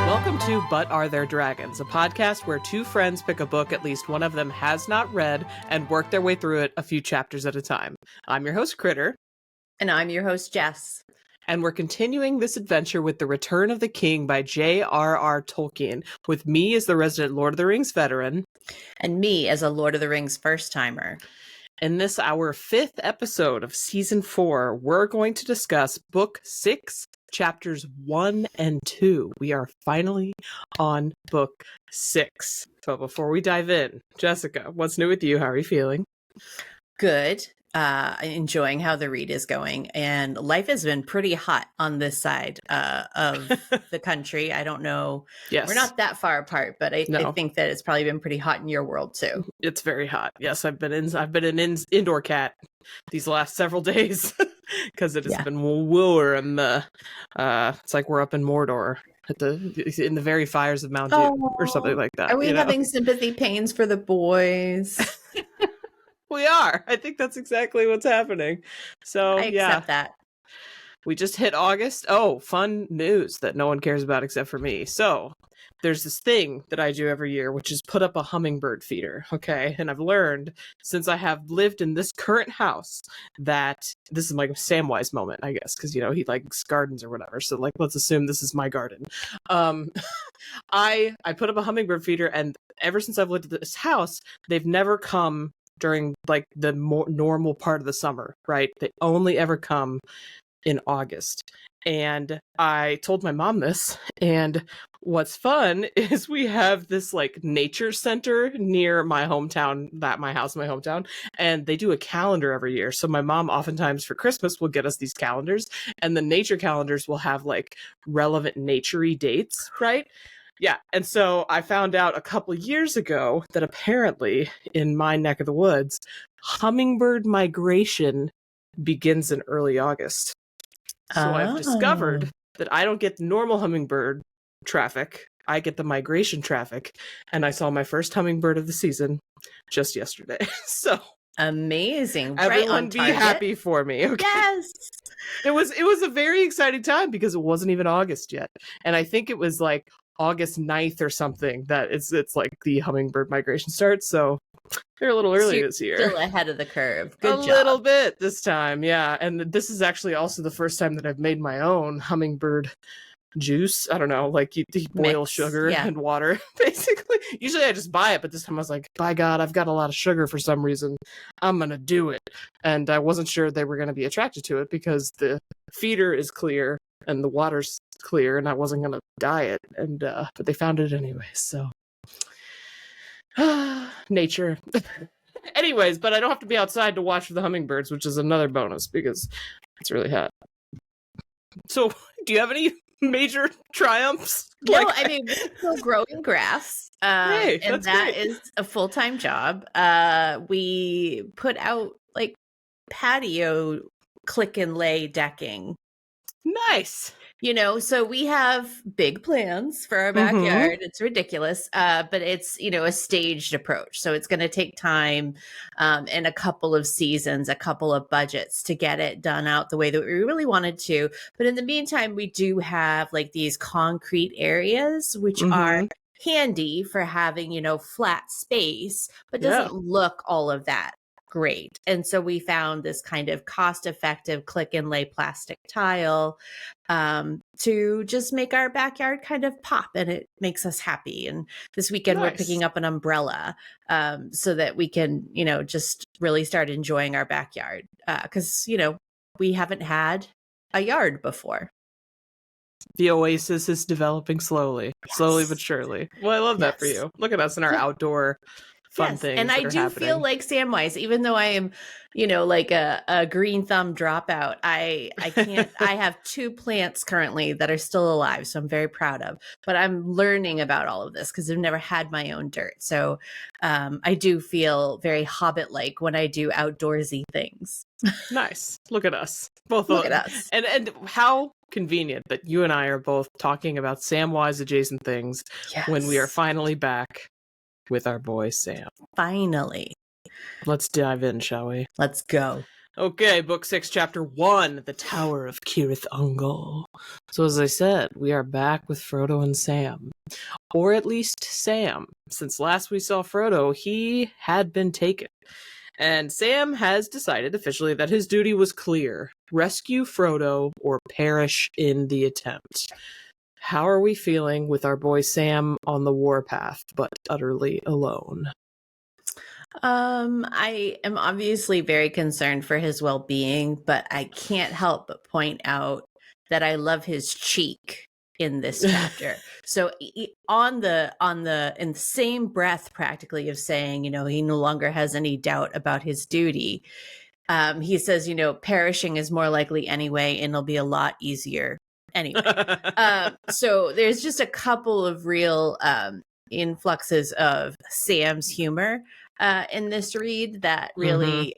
Welcome to But Are There Dragons, a podcast where two friends pick a book at least one of them has not read and work their way through it a few chapters at a time. I'm your host, Kritter. And I'm your host, Jess. And we're continuing this adventure with The Return of the King by J.R.R. Tolkien, with me as the resident Lord of the Rings veteran. And me as a Lord of the Rings first-timer. In this, our 5th episode of Season 4, we're going to discuss Book 6, Chapters 1 and 2. We are finally on Book 6. So before we dive in, Jessica, what's new with you? How are you feeling? Good. Enjoying how the read is going. And life has been pretty hot on this side of the country. I don't know. Yes. We're not that far apart, but I think that it's probably been pretty hot in your world too. It's very hot. Yes, I've been an indoor cat these last several days because it has been warm and it's like we're up in Mordor in the very fires of Mount Doom or something like that. Are we having sympathy pains for the boys? We are. I think that's exactly what's happening. So I accept that. We just hit August. Oh, fun news that no one cares about except for me. So there's this thing that I do every year, which is put up a hummingbird feeder. Okay. And I've learned since I have lived in this current house that this is like a Samwise moment, I guess, because, he likes gardens or whatever. So let's assume this is my garden. I put up a hummingbird feeder, and ever since I've lived at this house, they've never come during like the more normal part of the summer, right? They only ever come in August. And I told my mom this, and what's fun is we have this like nature center near my hometown, my hometown, and they do a calendar every year. So my mom oftentimes for Christmas will get us these calendars, and the nature calendars will have like relevant nature-y dates, right? Yeah, and so I found out a couple years ago that apparently in my neck of the woods, hummingbird migration begins in early August. So I've discovered that I don't get the normal hummingbird traffic. I get the migration traffic, and I saw my first hummingbird of the season just yesterday. So amazing. Everyone be happy for me. Okay? Yes. It was a very exciting time because it wasn't even August yet. And I think it was like August 9th or something that it's like the hummingbird migration starts. So they're a little early this year. Still ahead of the curve. Good job. A little bit this time, yeah. And this is actually also the first time that I've made my own hummingbird juice. I don't know, like you boil sugar and water, basically. Usually I just buy it, but this time I was like, by God, I've got a lot of sugar for some reason. I'm gonna do it. And I wasn't sure they were gonna be attracted to it because the feeder is clear and the water's clear, and I wasn't gonna dye it. And but they found it anyway, so nature. Anyways, but I don't have to be outside to watch for the hummingbirds, which is another bonus because it's really hot. So do you have any major triumphs? No, I mean, we're still growing grass. And that is a full-time job. We put out like patio click and lay decking. Nice. So we have big plans for our backyard. Mm-hmm. It's ridiculous. But it's, a staged approach. So it's going to take time and a couple of seasons, a couple of budgets to get it done out the way that we really wanted to. But in the meantime, we do have like these concrete areas, which are handy for having, flat space, but doesn't look all of that great. And so we found this kind of cost-effective click and lay plastic tile to just make our backyard kind of pop, and it makes us happy. And this weekend we're picking up an umbrella so that we can, just really start enjoying our backyard because, we haven't had a yard before. The oasis is developing slowly but surely. Well, I love that for you. Look at us in our outdoor fun things. And I do feel like Samwise, even though I am, like a green thumb dropout, I can't, I have 2 plants currently that are still alive. So I'm very proud of, but I'm learning about all of this because I've never had my own dirt. So I do feel very Hobbit-like when I do outdoorsy things. Nice. Look at us. Both Look at us. And how convenient that you and I are both talking about Samwise adjacent things when we are finally back with our boy Sam. Finally. Let's dive in, shall we? Let's go. Okay, book 6, chapter 1, The Tower of Cirith Ungol. So as I said, we are back with Frodo and Sam. Or at least Sam. Since last we saw Frodo, he had been taken. And Sam has decided officially that his duty was clear. Rescue Frodo or perish in the attempt. How are we feeling with our boy Sam on the warpath, but utterly alone? I am obviously very concerned for his well-being, but I can't help but point out that I love his cheek in this chapter. So in the same breath practically of saying, he no longer has any doubt about his duty. He says, perishing is more likely anyway, and it'll be a lot easier anyway. So there's just a couple of real influxes of Sam's humor in this read that really,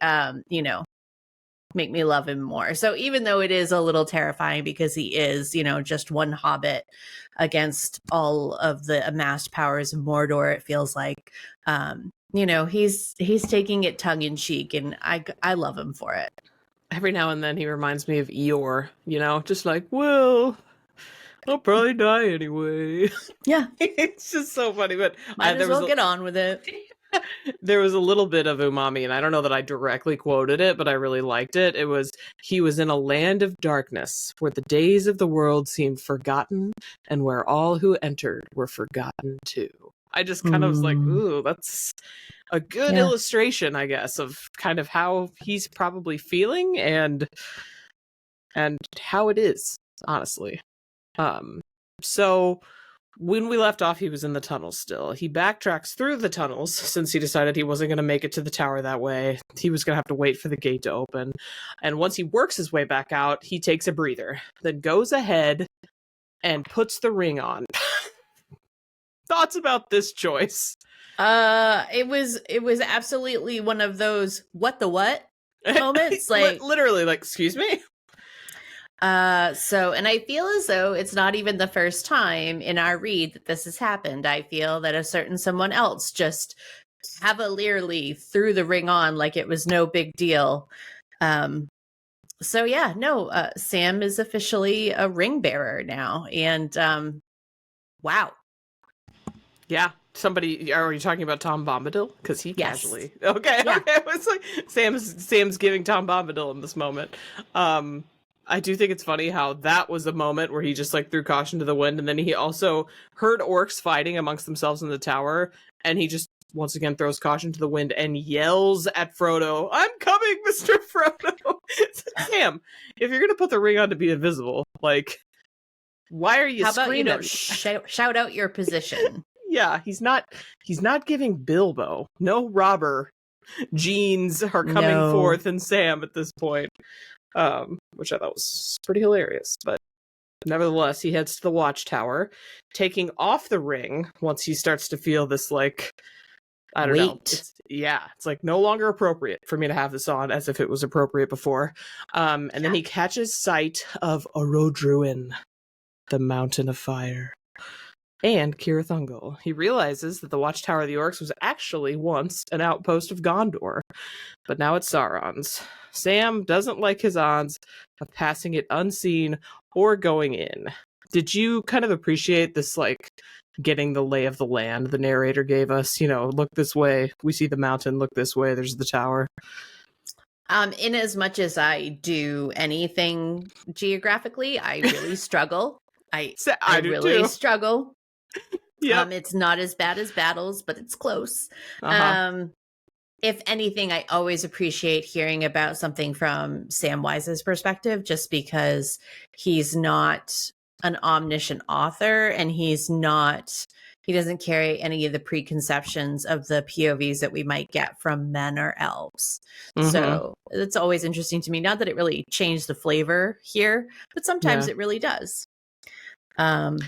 make me love him more. So even though it is a little terrifying because he is, just one hobbit against all of the amassed powers of Mordor, it feels like, he's taking it tongue in cheek, and I love him for it. Every now and then he reminds me of Eeyore, just like, well, I'll probably die anyway. Yeah. It's just so funny, but might as well get on with it. There was a little bit of umami, and I don't know that I directly quoted it, but I really liked it. It was, he was in a land of darkness where the days of the world seemed forgotten and where all who entered were forgotten too. I just kind of was like, ooh, that's a good illustration, I guess, of kind of how he's probably feeling and how it is, honestly. So when we left off, he was in the tunnels still. He backtracks through the tunnels since he decided he wasn't going to make it to the tower that way. He was going to have to wait for the gate to open. And once he works his way back out, he takes a breather, then goes ahead and puts the ring on. Thoughts about this choice? It was absolutely one of those what the what moments. Like literally, like, excuse me? And I feel as though it's not even the first time in our read that this has happened. I feel that a certain someone else just cavalierly threw the ring on like it was no big deal. Sam is officially a ring bearer now. And wow. Yeah. Somebody, are you talking about Tom Bombadil? Because he casually. Okay. Yeah. Okay. It's like Sam's giving Tom Bombadil in this moment. I do think it's funny how that was a moment where he just like threw caution to the wind, and then he also heard orcs fighting amongst themselves in the tower, and he just once again throws caution to the wind and yells at Frodo, "I'm coming, Mr. Frodo!" Sam, if you're gonna put the ring on to be invisible, like, why are you screaming? How about shout out your position? Yeah, he's not giving Bilbo. No robber genes are coming forth in Sam at this point. Which I thought was pretty hilarious. But nevertheless, he heads to the watchtower, taking off the ring once he starts to feel this, like, I don't know. It's like no longer appropriate for me to have this on as if it was appropriate before. And then he catches sight of Orodruin, the Mountain of Fire, and Cirith Ungol. He realizes that the Watchtower of the Orcs was actually once an outpost of Gondor, but now it's Sauron's. Sam doesn't like his odds of passing it unseen or going in. Did you kind of appreciate this, like, getting the lay of the land the narrator gave us? Look this way, we see the mountain, look this way, there's the tower. In as much as I do anything geographically, I really struggle. I really too. Struggle. Yeah. It's not as bad as battles, but it's close. If anything, I always appreciate hearing about something from Sam Wise's perspective, just because he's not an omniscient author, and he doesn't carry any of the preconceptions of the POVs that we might get from men or elves. So it's always interesting to me. Not that it really changed the flavor here, but sometimes it really does. The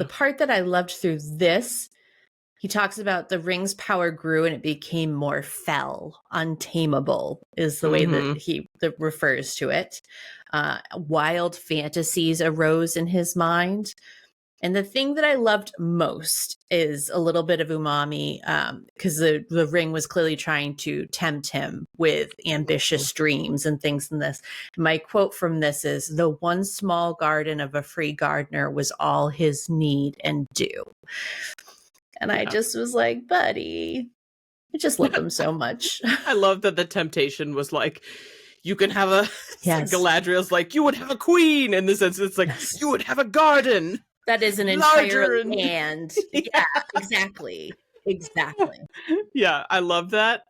part that I loved through this, he talks about the ring's power grew and it became more fell, untamable is the way that he refers to it. Wild fantasies arose in his mind. And the thing that I loved most is a little bit of umami, because the ring was clearly trying to tempt him with ambitious dreams and things in this. My quote from this is, "The one small garden of a free gardener was all his need and due." And I just was like, buddy, I just love him so much. I love that the temptation was like, you can have a, Yes. Galadriel's like, you would have a queen. In this sense, it's like, Yes. you would have a garden. That is an entire land. Yeah, exactly. Exactly. Yeah, I love that.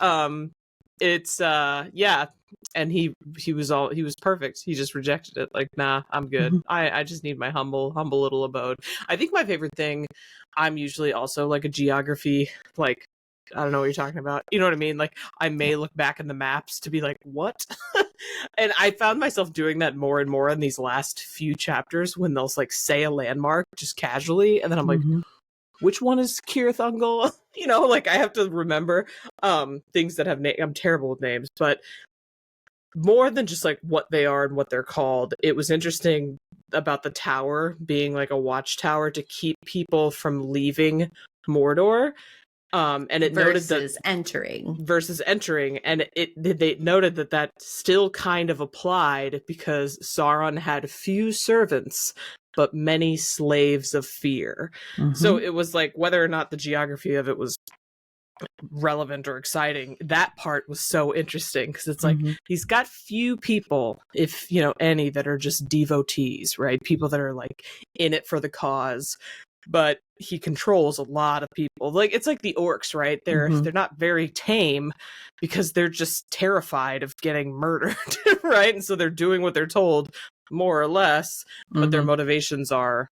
It's yeah, and he was perfect. He just rejected it. Like, nah, I'm good. I just need my humble little abode. I think my favorite thing, I'm usually also like a geography, like, I don't know what you're talking about. You know what I mean? Like, I may look back in the maps to be like, what? And I found myself doing that more and more in these last few chapters when they'll like say a landmark just casually, and then I'm like, which one is Kirith Ungol? You know, like, I have to remember things that have I'm terrible with names, but more than just like what they are and what they're called, it was interesting about the tower being like a watchtower to keep people from leaving Mordor. And it versus noted that entering, and they noted that still kind of applied because Sauron had few servants but many slaves of fear. So it was like, whether or not the geography of it was relevant or exciting, that part was so interesting because it's like, he's got few people, if you know any, that are just devotees, right? People that are like in it for the cause, but he controls a lot of people. Like, it's like the orcs, right? They're not very tame because they're just terrified of getting murdered, right? And so they're doing what they're told, more or less, but their motivations are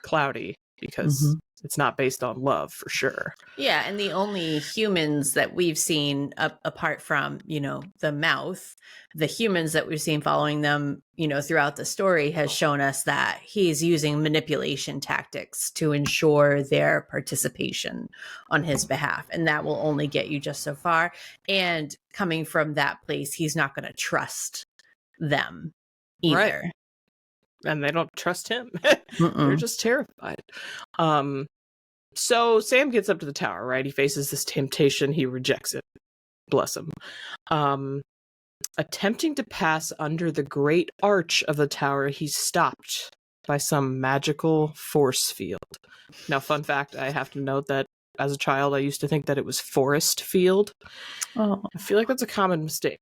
cloudy because it's not based on love, for sure. Yeah, and the only humans that we've seen, apart from, you know, the mouth, the humans that we've seen following them, you know, throughout the story has shown us that he's using manipulation tactics to ensure their participation on his behalf. And that will only get you just so far. And coming from that place, he's not going to trust them either. Right. And they don't trust him. They're just terrified. So Sam gets up to the tower, right? He faces this temptation. He rejects it. Bless him. Attempting to pass under the great arch of the tower, he's stopped by some magical force field. Now, fun fact, I have to note that as a child, I used to think that it was forest field. Oh. I feel like that's a common mistake.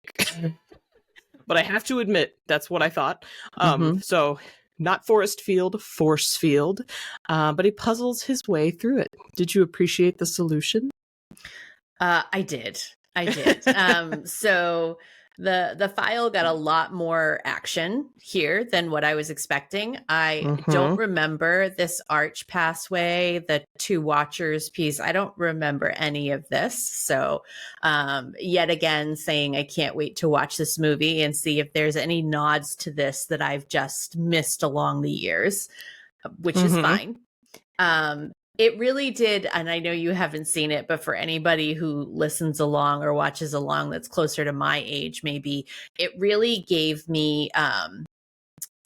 But I have to admit, that's what I thought. So, not forest field, force field. But he puzzles his way through it. Did you appreciate the solution? I did. So the file got a lot more action here than what I was expecting. I don't remember this arch pathway, the two watchers piece. I don't remember any of this. So yet again, saying I can't wait to watch this movie and see if there's any nods to this that I've just missed along the years, which is fine. It really did, and I know you haven't seen it, but for anybody who listens along or watches along that's closer to my age, maybe, it really gave me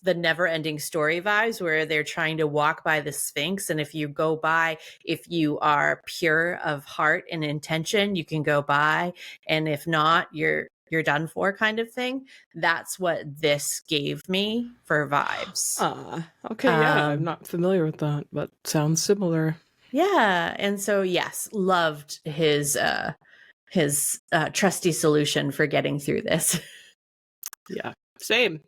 the Never-Ending Story vibes, where they're trying to walk by the Sphinx, and if you are pure of heart and intention, you can go by, and if not, you're done for, kind of thing. That's what this gave me for vibes. Okay, yeah, I'm not familiar with that, but sounds similar. Yeah, and so yes, loved his trusty solution for getting through this. Yeah, same.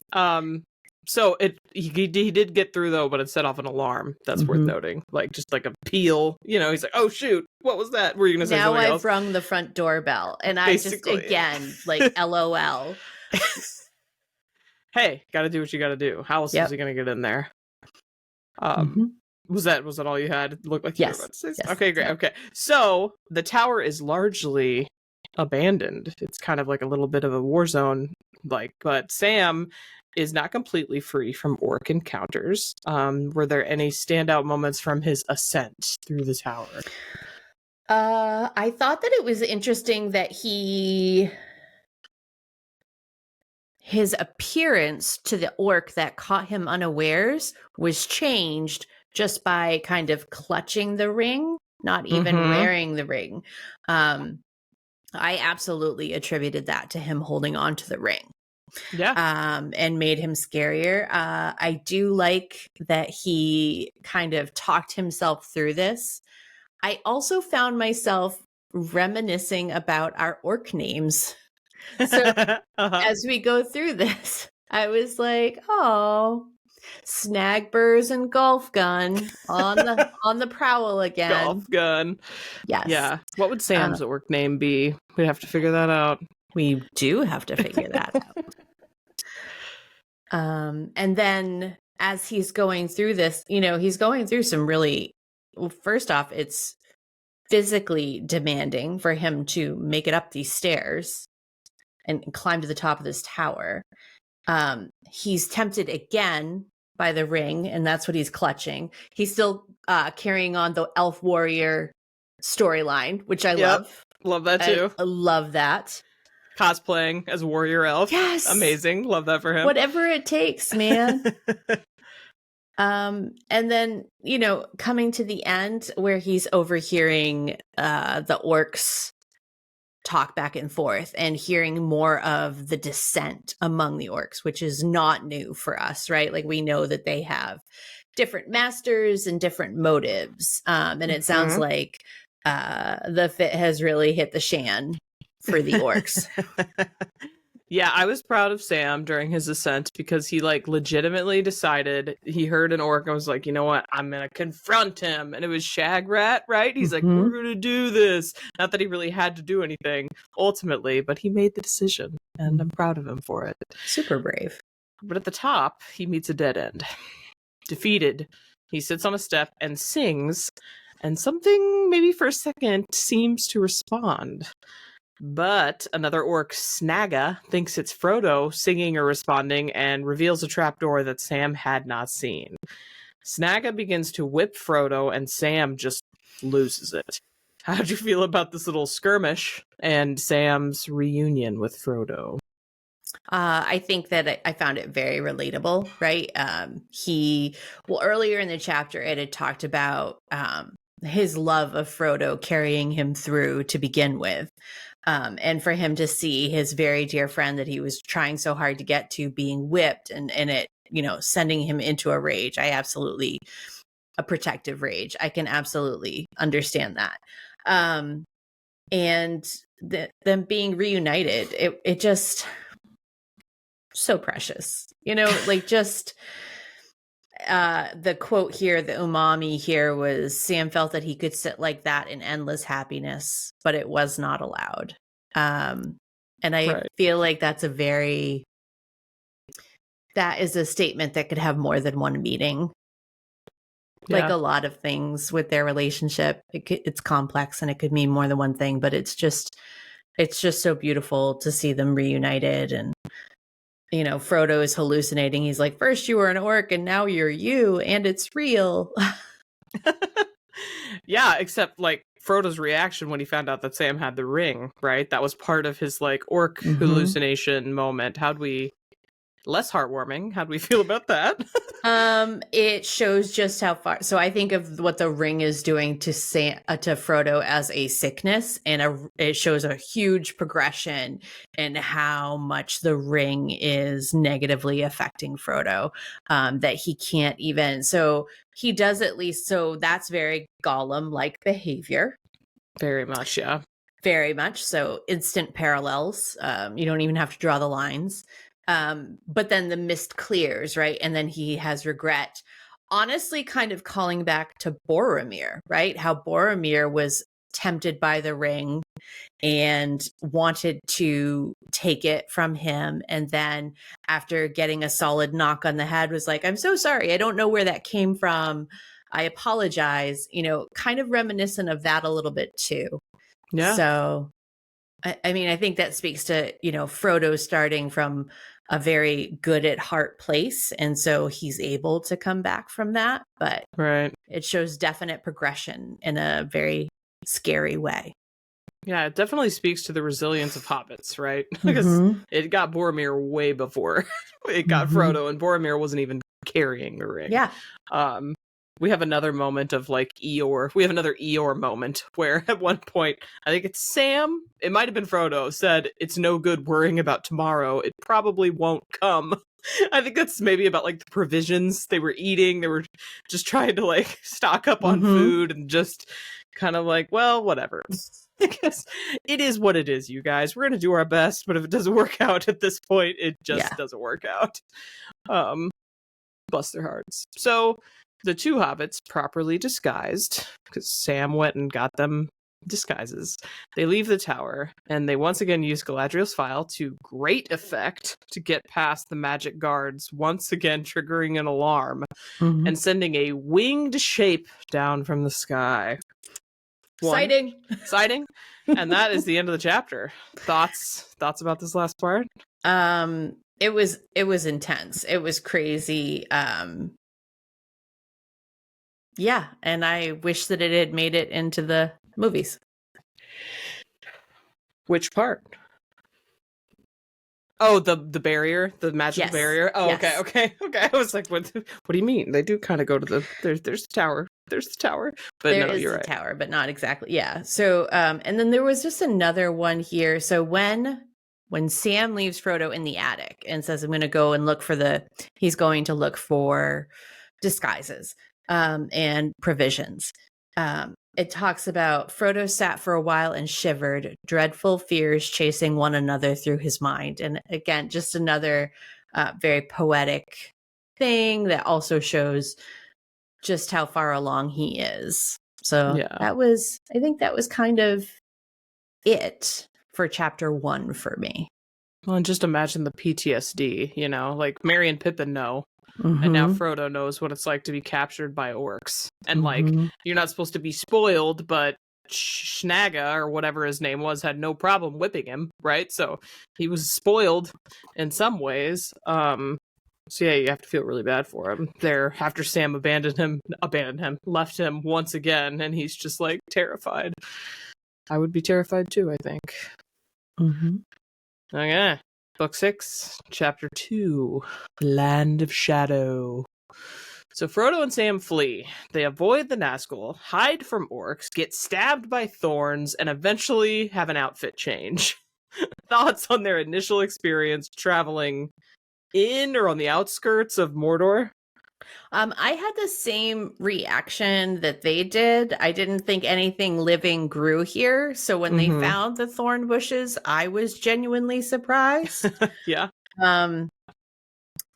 So he did get through though, but it set off an alarm. That's worth noting. Like, just like a peal. You know, he's like, "Oh shoot, what was that?" Were you gonna say now something I've else? rung the front doorbell, and basically. I just again like LOL. Hey, gotta do what you gotta do. How else is he gonna get in there? Was that all you had? It looked like you were about to say. Yes. Okay, great. Okay, so the tower is largely abandoned. It's kind of like a little bit of a war zone, but Sam is not completely free from orc encounters. Were there any standout moments from his ascent through the tower? I thought that it was interesting that his appearance to the orc that caught him unawares was changed just by kind of clutching the ring, not even wearing the ring. I absolutely attributed that to him holding on to the ring. Yeah. And made him scarier. I do like that he kind of talked himself through this. I also found myself reminiscing about our orc names. So as we go through this, I was like, oh, Snagburs and Golf Gun on the prowl again. Golf gun. Yes. Yeah. What would Sam's orc name be? We have to figure that out. We do have to figure that out. And then as he's going through this, he's going through some really, well, first off, it's physically demanding for him to make it up these stairs and climb to the top of this tower. He's tempted again by the ring, and that's what he's clutching. He's still carrying on the elf warrior storyline, which I love. Love that too. I love that. Cosplaying as warrior elf. Yes. Amazing. Love that for him. Whatever it takes, man. And then, coming to the end where he's overhearing the orcs talk back and forth and hearing more of the dissent among the orcs, which is not new for us, right? Like, we know that they have different masters and different motives. And it sounds like the fit has really hit the shan for the orcs. Yeah, I was proud of Sam during his ascent because he legitimately decided, he heard an orc and was like, you know what, I'm gonna confront him. And it was Shagrat, right? He's like, we're gonna do this. Not that he really had to do anything ultimately, but he made the decision and I'm proud of him for it. Super brave. But at the top, he meets a dead end. Defeated, he sits on a step and sings, and something, maybe for a second, seems to respond. But another orc, Snagga, thinks it's Frodo singing or responding and reveals a trapdoor that Sam had not seen. Snagga begins to whip Frodo and Sam just loses it. How'd you feel about this little skirmish and Sam's reunion with Frodo? I think that I found it very relatable, right? Earlier in the chapter, it had talked about his love of Frodo carrying him through to begin with. And for him to see his very dear friend that he was trying so hard to get to being whipped and it, sending him into a rage. A protective rage. I can absolutely understand that. And them being reunited, it just so precious, the quote here, the umami here was, Sam felt that he could sit like that in endless happiness, but it was not allowed. And I feel like that is a statement that could have more than one meaning. Yeah. Like a lot of things with their relationship, it's complex and it could mean more than one thing, but it's just so beautiful to see them reunited. And Frodo is hallucinating. He's like, first you were an orc and now you're you, and it's real. Yeah, except Frodo's reaction when he found out that Sam had the ring, right? That was part of his orc hallucination moment. Less heartwarming. How'd we feel about that? It shows just how far. So I think of what the ring is doing to Frodo as a sickness, and it shows a huge progression in how much the ring is negatively affecting Frodo. That he can't even. So he does at least. So that's very Gollum-like behavior. Very much, yeah. Very much. So instant parallels. You don't even have to draw the lines. But then the mist clears, right? And then he has regret. Honestly, kind of calling back to Boromir, right? How Boromir was tempted by the ring and wanted to take it from him. And then after getting a solid knock on the head was like, I'm so sorry. I don't know where that came from. I apologize. Kind of reminiscent of that a little bit too. Yeah. So, I think that speaks to, Frodo starting from a very good at heart place. And so he's able to come back from that. But it shows definite progression in a very scary way. Yeah, it definitely speaks to the resilience of hobbits, right? Because it got Boromir way before it got Frodo, and Boromir wasn't even carrying the ring. Yeah. we have another moment of like Eeyore. We have another Eeyore moment where at one point, I think it's Sam, it might have been Frodo, said, "It's no good worrying about tomorrow. It probably won't come." I think that's maybe about like the provisions they were eating. They were just trying to like stock up on food and just kind of like, well, whatever. I guess it is what it is, you guys. We're going to do our best, but if it doesn't work out at this point, it just doesn't work out. Bless their hearts. So the two hobbits, properly disguised, because Sam went and got them disguises, they leave the tower, and they once again use Galadriel's file to great effect to get past the magic guards, once again triggering an alarm and sending a winged shape down from the sky. Exciting. And that is the end of the chapter. Thoughts about this last part? It was intense. It was crazy. Yeah, and I wish that it had made it into the movies. Which part? Oh, the barrier, the magical barrier. Oh, yes. Okay. I was like, what do you mean? They do kind of go to the there's the tower. There's the tower. But there no, is you're the right. Tower, but not exactly. Yeah. So and then there was just another one here. So when Sam leaves Frodo in the attic and says, he's going to look for disguises and provisions. It talks about Frodo sat for a while and shivered, dreadful fears chasing one another through his mind. And again, just another very poetic thing that also shows just how far along he is. So I think that was kind of it for chapter 1 for me. Well, and just imagine the PTSD, like Merry and Pippin know. And now Frodo knows what it's like to be captured by orcs. And like, you're not supposed to be spoiled, but Schnaga, or whatever his name was, had no problem whipping him, right? So he was spoiled in some ways. So yeah, you have to feel really bad for him there after Sam left him once again, and he's just like terrified. I would be terrified too, I think. Okay. Book 6, Chapter 2, Land of Shadow. So Frodo and Sam flee. They avoid the Nazgul, hide from orcs, get stabbed by thorns, and eventually have an outfit change. Thoughts on their initial experience traveling in or on the outskirts of Mordor? I had the same reaction that they did. I didn't think anything living grew here. So when they found the thorn bushes, I was genuinely surprised. Yeah.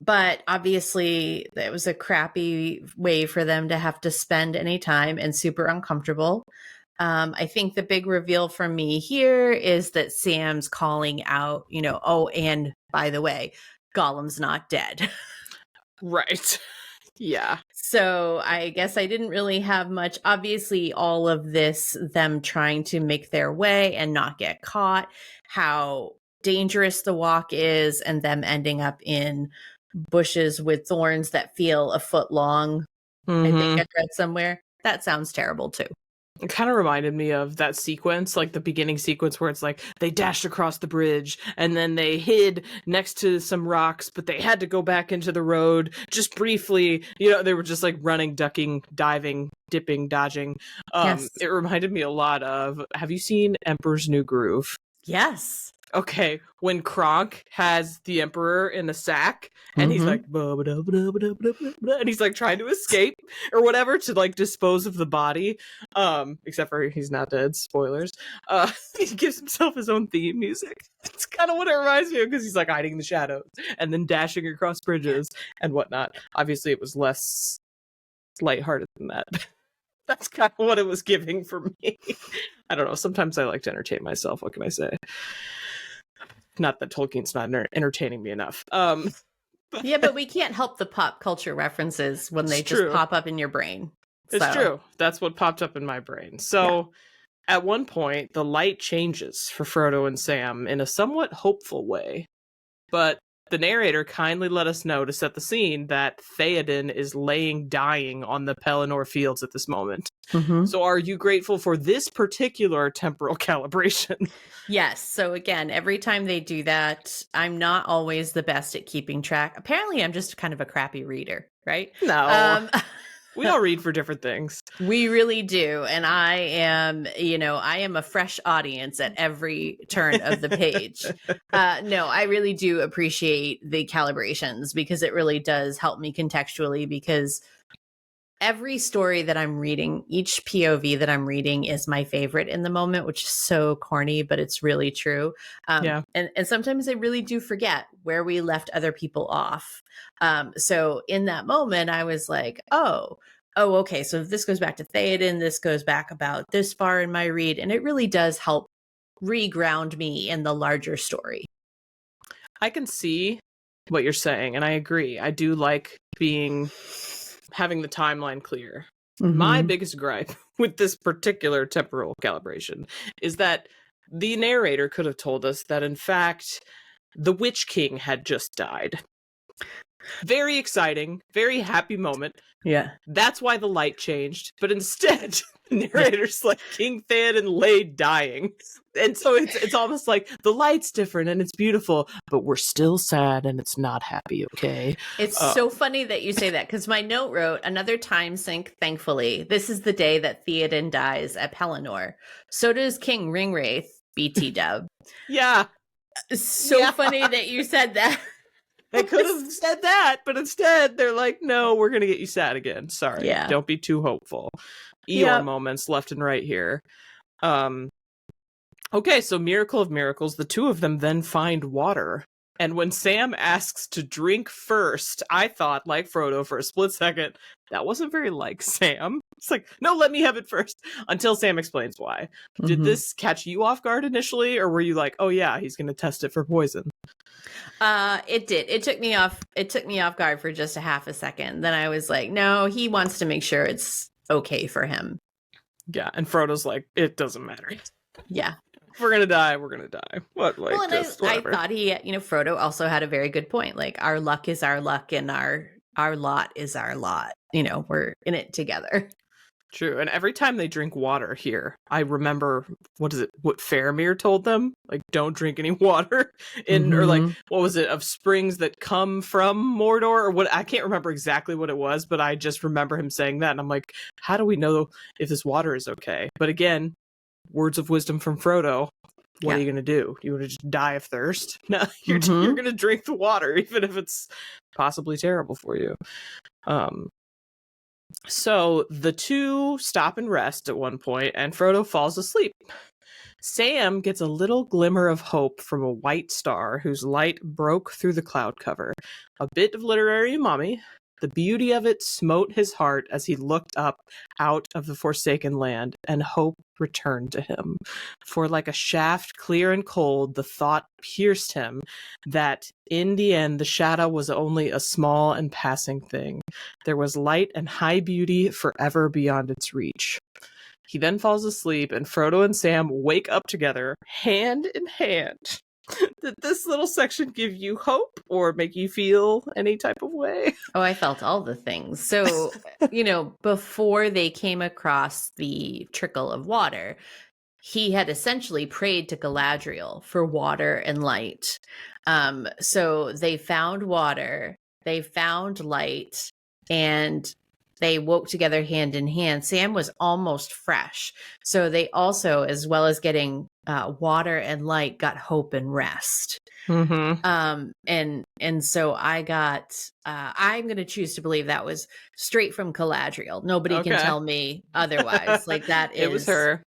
But obviously, it was a crappy way for them to have to spend any time and super uncomfortable. I think the big reveal for me here is that Sam's calling out, oh, and by the way, Gollum's not dead. Right. Yeah. So I guess I didn't really have much. Obviously, all of this, them trying to make their way and not get caught, how dangerous the walk is, and them ending up in bushes with thorns that feel a foot long. I think I read somewhere. That sounds terrible too. It kind of reminded me of that sequence, like the beginning sequence where it's like they dashed across the bridge and then they hid next to some rocks, but they had to go back into the road just briefly. They were just like running, ducking, diving, dipping, dodging. Yes. It reminded me a lot of, have you seen Emperor's New Groove? Yes. Okay, when Kronk has the Emperor in a sack and he's like, and he's like trying to escape or whatever to like dispose of the body, except for he's not dead, spoilers. He gives himself his own theme music. It's kind of what it reminds me of, because he's like hiding in the shadows and then dashing across bridges and whatnot. Obviously, it was less lighthearted than that. That's kind of what it was giving for me. I don't know. Sometimes I like to entertain myself. What can I say? Not that Tolkien's not entertaining me enough. Yeah, but we can't help the pop culture references when they just pop up in your brain. It's true. That's what popped up in my brain. So at one point, the light changes for Frodo and Sam in a somewhat hopeful way. But the narrator kindly let us know to set the scene that Theoden is laying dying on the Pelennor fields at this moment. So are you grateful for this particular temporal calibration? Yes. So again, every time they do that, I'm not always the best at keeping track. Apparently, I'm just kind of a crappy reader, right? No. We all read for different things. We really do. And I am, I am a fresh audience at every turn of the page. No, I really do appreciate the calibrations because it really does help me contextually, because every story that I'm reading, each POV that I'm reading is my favorite in the moment, which is so corny, but it's really true. And sometimes I really do forget where we left other people off. So in that moment, I was like, oh, okay. So if this goes back to Theoden, this goes back about this far in my read. And it really does help reground me in the larger story. I can see what you're saying, and I agree. I do like having the timeline clear. Mm-hmm. My biggest gripe with this particular temporal calibration is that the narrator could have told us that, in fact, the Witch King had just died. Very exciting, very happy moment. Yeah. That's why the light changed. But instead, the narrator's like, King Theoden lay dying. And so it's almost like the light's different and it's beautiful, but we're still sad and it's not happy, okay? It's so funny that you say that, because my note wrote, another time sync, thankfully. This is the day that Theoden dies at Pelennor. So does King Ringwraith, BT dub. Yeah. So funny that you said that. They could have said that, but instead they're like, no, we're going to get you sad again. Sorry. Yeah. Don't be too hopeful. Eeyore moments left and right here. Okay, so miracle of miracles, the two of them then find water. And when Sam asks to drink first, I thought, like Frodo for a split second, that wasn't very like Sam. It's like, no, let me have it first. Until Sam explains why. Mm-hmm. Did this catch you off guard initially, or were you like, oh yeah, he's going to test it for poison? It did. It took me off guard for just a half a second. Then I was like, no, he wants to make sure it's okay for him. Yeah, and Frodo's like, it doesn't matter. Yeah. If we're gonna die, we're gonna die. What? Like, well, and I thought Frodo also had a very good point. Like, our luck is our luck, and our lot is our lot. We're in it together. True. And every time they drink water here, I remember, what Faramir told them? Like, don't drink any water or like, what was it, of springs that come from Mordor, or what? I can't remember exactly what it was, but I just remember him saying that. And I'm like, how do we know if this water is okay? But again, words of wisdom from Frodo. What are you going to do? You want to just die of thirst? No, you're going to drink the water, even if it's possibly terrible for you. So the two stop and rest at one point, and Frodo falls asleep. Sam gets a little glimmer of hope from a white star whose light broke through the cloud cover. A bit of literary umami. The beauty of it smote his heart as he looked up out of the forsaken land, and hope returned to him. For like a shaft clear and cold, the thought pierced him that in the end the shadow was only a small and passing thing. There was light and high beauty forever beyond its reach. He then falls asleep, and Frodo and Sam wake up together, hand in hand. Did this little section give you hope or make you feel any type of way? Oh, I felt all the things. So, before they came across the trickle of water, he had essentially prayed to Galadriel for water and light. So they found water, they found light, and they woke together hand in hand. Sam was almost fresh. So they also, as well as getting water and light, got hope and rest. And so I got, I'm going to choose to believe that was straight from Galadriel. Nobody can tell me otherwise. Like, that is, it was her.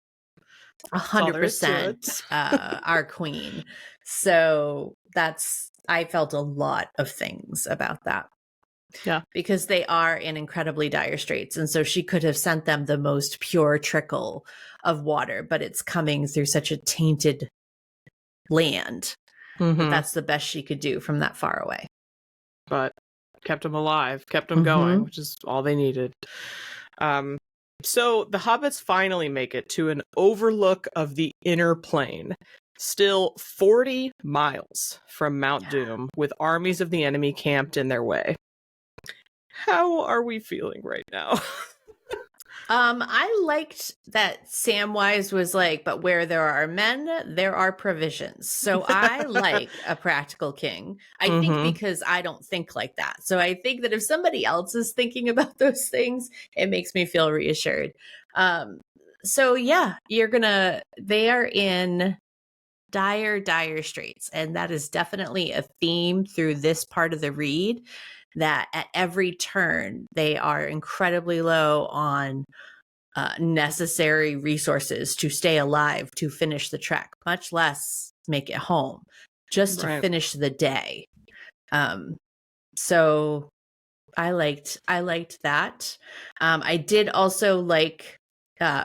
100% our queen. So I felt a lot of things about that. Yeah. Because they are in incredibly dire straits. And so she could have sent them the most pure trickle of water, but it's coming through such a tainted land that that's the best she could do from that far away. But kept them alive, kept them going, which is all they needed. So the hobbits finally make it to an overlook of the inner plane. Still 40 miles from Mount Doom, with armies of the enemy camped in their way. How are we feeling right now? I liked that Samwise was like, but where there are men, there are provisions. So I like a practical king. I think because I don't think like that. So I think that if somebody else is thinking about those things, it makes me feel reassured. So yeah, they are in dire straits. And that is definitely a theme through this part of the read, that at every turn, they are incredibly low on necessary resources to stay alive, to finish the trek, much less make it home, just to finish the day. So I liked that. I did also like,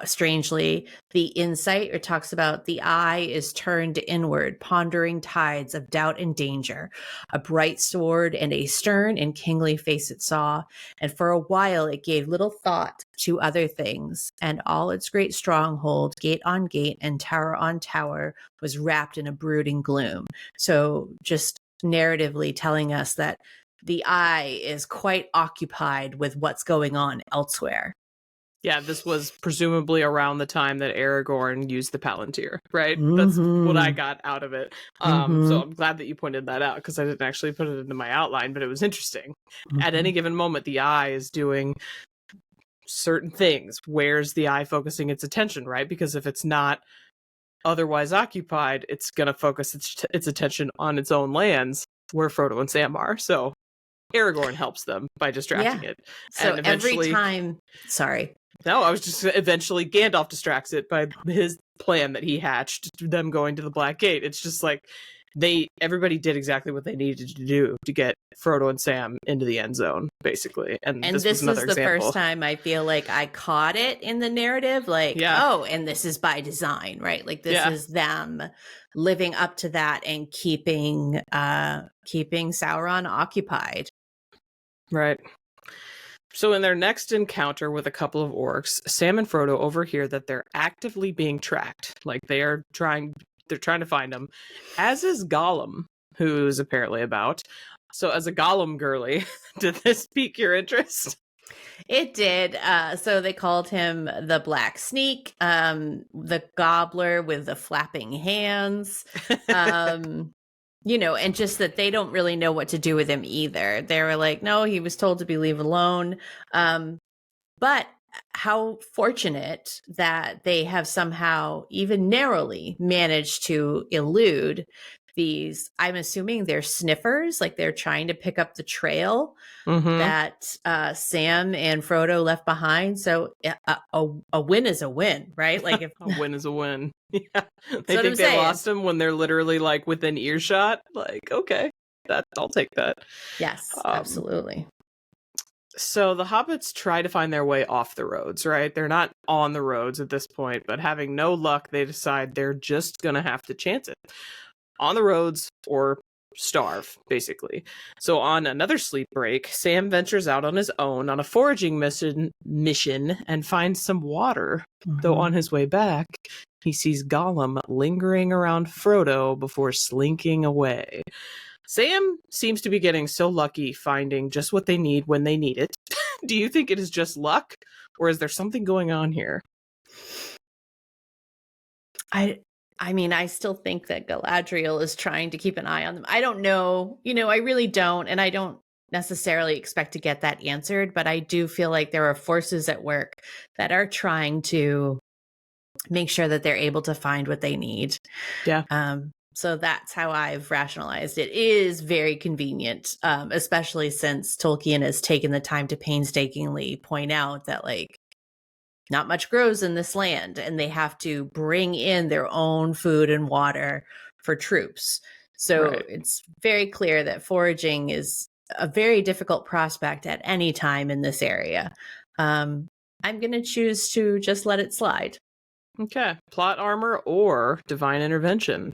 strangely, the insight. It talks about the eye is turned inward, pondering tides of doubt and danger. A bright sword and a stern and kingly face it saw, and for a while it gave little thought to other things, and all its great stronghold, gate on gate and tower on tower, was wrapped in a brooding gloom. So just narratively telling us that the eye is quite occupied with what's going on elsewhere. Yeah, this was presumably around the time that Aragorn used the Palantir, right? That's what I got out of it. So I'm glad that you pointed that out, because I didn't actually put it into my outline, but it was interesting. At any given moment, the eye is doing certain things. Where's the eye focusing its attention, right? Because if it's not otherwise occupied, it's going to focus its attention on its own lands, where Frodo and Sam are. So Aragorn helps them by distracting it. So and eventually, every time, sorry. No, I was just eventually Gandalf distracts it by his plan that he hatched, them going to the Black Gate. It's just like everybody did exactly what they needed to do to get Frodo and Sam into the end zone, basically. And this was another is the example. first time I feel like I caught it in the narrative, like, oh, and this is by design, right? Like this is them living up to that and keeping Sauron occupied. Right. So in their next encounter with a couple of orcs, Sam and Frodo overhear that they're actively being tracked. Like they're trying to find them, as is Gollum, who's apparently about. So as a Gollum girly, did this pique your interest? It did. So they called him the Black Sneak, the Gobbler with the flapping hands. And just that they don't really know what to do with him either. They were like, no, he was told to be leave alone. But how fortunate that they have somehow even narrowly managed to elude these, I'm assuming they're sniffers, like they're trying to pick up the trail that Sam and Frodo left behind. So a win is a win, right? Like if a win is a win. Yeah. They think they lost him when they're literally like within earshot. Like, okay, I'll take that. Yes, absolutely. So the hobbits try to find their way off the roads, right? They're not on the roads at this point, but having no luck, they decide they're just going to have to chance it. On the roads or starve, basically. So on another sleep break, Sam ventures out on his own on a foraging mission and finds some water. Though on his way back, he sees Gollum lingering around Frodo before slinking away. Sam seems to be getting so lucky finding just what they need when they need it. Do you think it is just luck, or is there something going on here? I mean, I still think that Galadriel is trying to keep an eye on them. I don't know. I really don't. And I don't necessarily expect to get that answered. But I do feel like there are forces at work that are trying to make sure that they're able to find what they need. Yeah. So that's how I've rationalized it. It is very convenient, especially since Tolkien has taken the time to painstakingly point out that, like, not much grows in this land, and they have to bring in their own food and water for troops. So it's very clear that foraging is a very difficult prospect at any time in this area. I'm going to choose to just let it slide. Okay. Plot armor or divine intervention?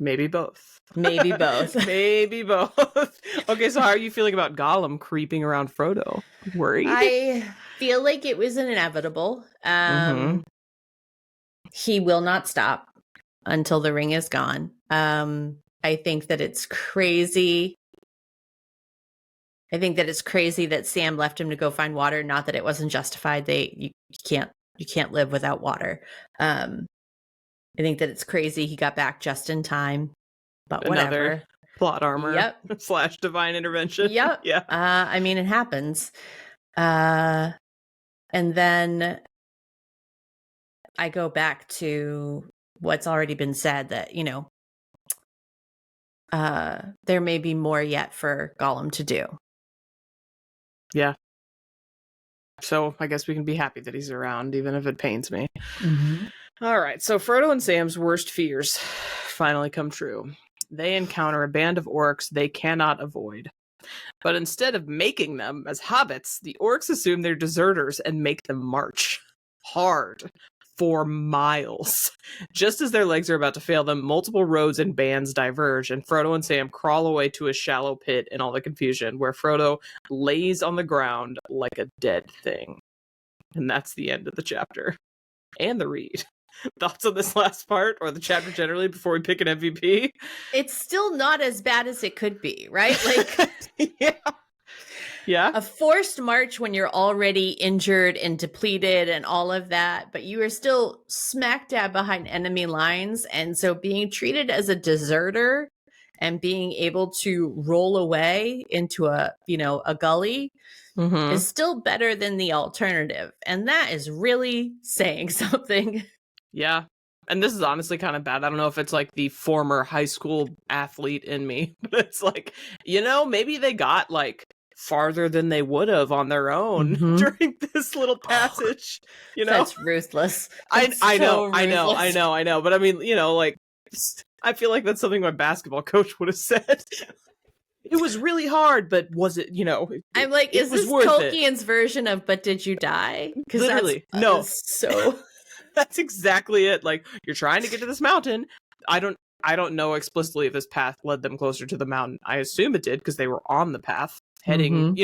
Maybe both. Maybe both. Maybe both. Okay, so how are you feeling about Gollum creeping around Frodo? Worried? I feel like it was inevitable. He will not stop until the ring is gone. I think that it's crazy I think that it's crazy that Sam left him to go find water. Not that it wasn't justified. You can't live without water. I think that it's crazy he got back just in time, but Another whatever. plot armor. Yep. / divine intervention. Yep. Yeah. I mean, it happens. And then I go back to what's already been said, that, there may be more yet for Gollum to do. Yeah. So I guess we can be happy that he's around, even if it pains me. Mm-hmm. All right, so Frodo and Sam's worst fears finally come true. They encounter a band of orcs they cannot avoid. But instead of making them as hobbits, the orcs assume they're deserters and make them march hard for miles. Just as their legs are about to fail them, multiple roads and bands diverge, and Frodo and Sam crawl away to a shallow pit in all the confusion, where Frodo lays on the ground like a dead thing. And that's the end of the chapter. And the read. Thoughts on this last part, or the chapter generally, before we pick an MVP? It's still not as bad as it could be, right? Like, yeah. A forced march when you're already injured and depleted and all of that, but you are still smack dab behind enemy lines. And so being treated as a deserter and being able to roll away into a gully is still better than the alternative. And that is really saying something. Yeah. And this is honestly kind of bad. I don't know if it's like the former high school athlete in me, but it's like, maybe they got like farther than they would have on their own during this little passage. That's ruthless. I know. But I mean, like, I feel like that's something my basketball coach would have said. It was really hard, but was it, I'm like, is this Tolkien's version of "But Did You Die"? Literally, no. So that's exactly it. Like, you're trying to get to this mountain. I don't know explicitly if this path led them closer to the mountain. I assume it did because they were on the path heading,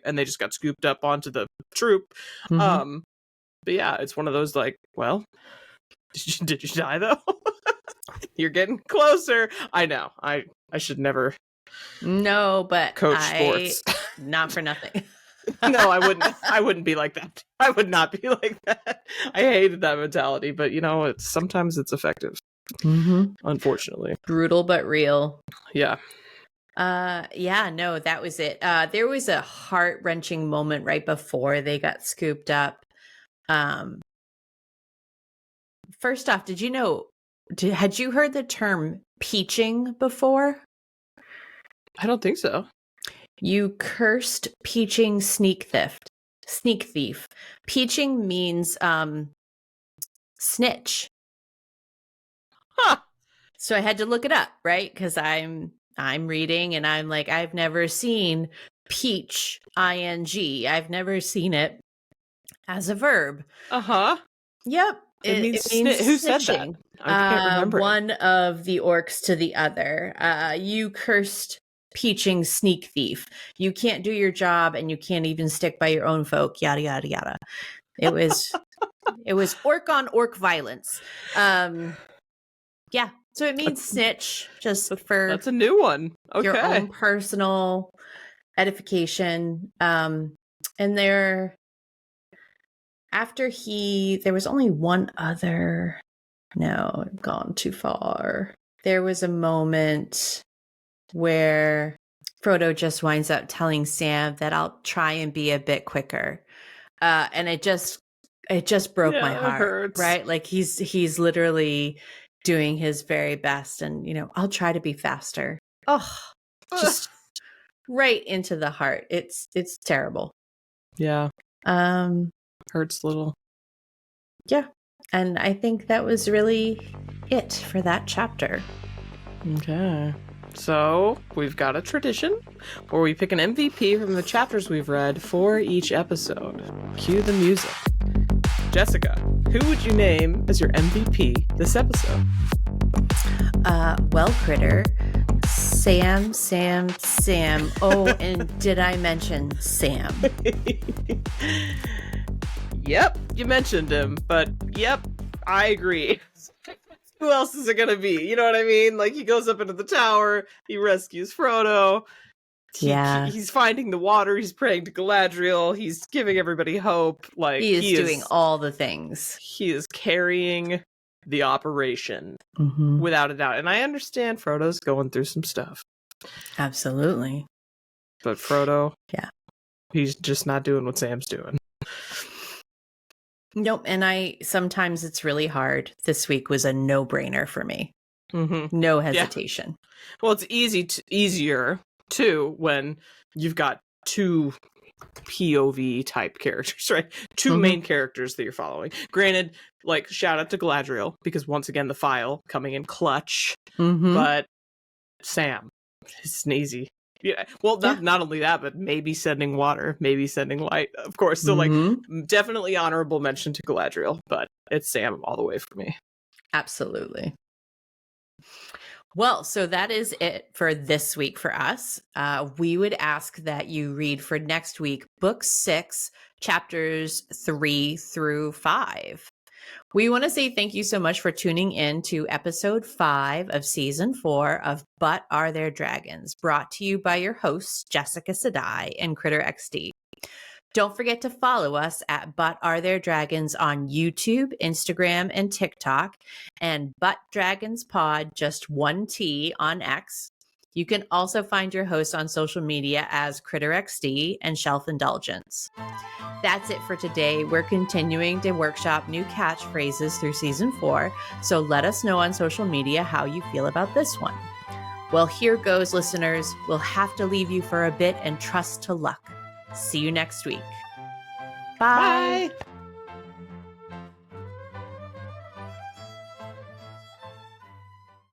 and they just got scooped up onto the troop. But yeah, it's one of those like, well, did you die though? You're getting closer. I know. I should never. No, but coach sports. Not for nothing. No, I wouldn't be like that. I would not be like that. I hated that mentality, but sometimes it's effective. Unfortunately. Brutal but real. Yeah. No, that was it. There was a heart-wrenching moment right before they got scooped up. First off, did you know, had you heard the term peaching before? I don't think so. You cursed peaching sneak thief. Peaching means snitch. Huh. So I had to look it up, right? Because I'm reading and I'm like, I've never seen peach, ing. I've never seen it as a verb. Yep. It means who said that? I can't remember. One of the orcs to the other. You cursed peaching sneak thief. You can't do your job and you can't even stick by your own folk. Yada yada yada. It was orc on orc violence. Yeah. So it means snitch, just for that's a new one. Okay. Your own personal edification. And there was only one other. No, I've gone too far. There was a moment where Frodo just winds up telling Sam that I'll try and be a bit quicker. And it just broke my heart. Hurts. Right? Like he's literally doing his very best and I'll try to be faster. Oh, just right into the heart. It's terrible. Yeah. Hurts a little. Yeah. And I think that was really it for that chapter. Okay. So we've got a tradition where we pick an MVP from the chapters we've read for each episode. Cue the music. Jessica, who would you name as your MVP this episode? Well, Kritter, Sam. Oh, and did I mention Sam? Yep, you mentioned him, but yep, I agree. Who else is it gonna be? You know what I mean? Like, he goes up into the tower, he rescues Frodo. Yeah. He's finding the water. He's praying to Galadriel. He's giving everybody hope. Like He is doing all the things. He is carrying the operation without a doubt. And I understand Frodo's going through some stuff. Absolutely. But Frodo, yeah, he's just not doing what Sam's doing. Nope. And sometimes it's really hard. This week was a no-brainer for me. No hesitation. Yeah. Well, it's easier too when you've got two POV type characters, right? Two main characters that you're following. Granted, like, shout out to Galadriel, because once again the file coming in clutch. But Sam is sneezy. Yeah. Well, not only that, but maybe sending water, maybe sending light, of course. So like, definitely honorable mention to Galadriel, but it's Sam all the way for me. Absolutely. Well, so that is it for this week for us. We would ask that you read for next week, Book 6, chapters 3 through 5. We want to say thank you so much for tuning in to episode 5 of season 4 of But Are There Dragons, brought to you by your hosts, Jessica Sadai and Kritter XD. Don't forget to follow us at But Are There Dragons on YouTube, Instagram, and TikTok, and But Dragons Pod, just 1T on X. You can also find your host on social media as Kritter XD and Shelf Indulgence. That's it for today. We're continuing to workshop new catchphrases through season 4, so let us know on social media how you feel about this one. Well, here goes, listeners. We'll have to leave you for a bit and trust to luck. See you next week. Bye. Bye.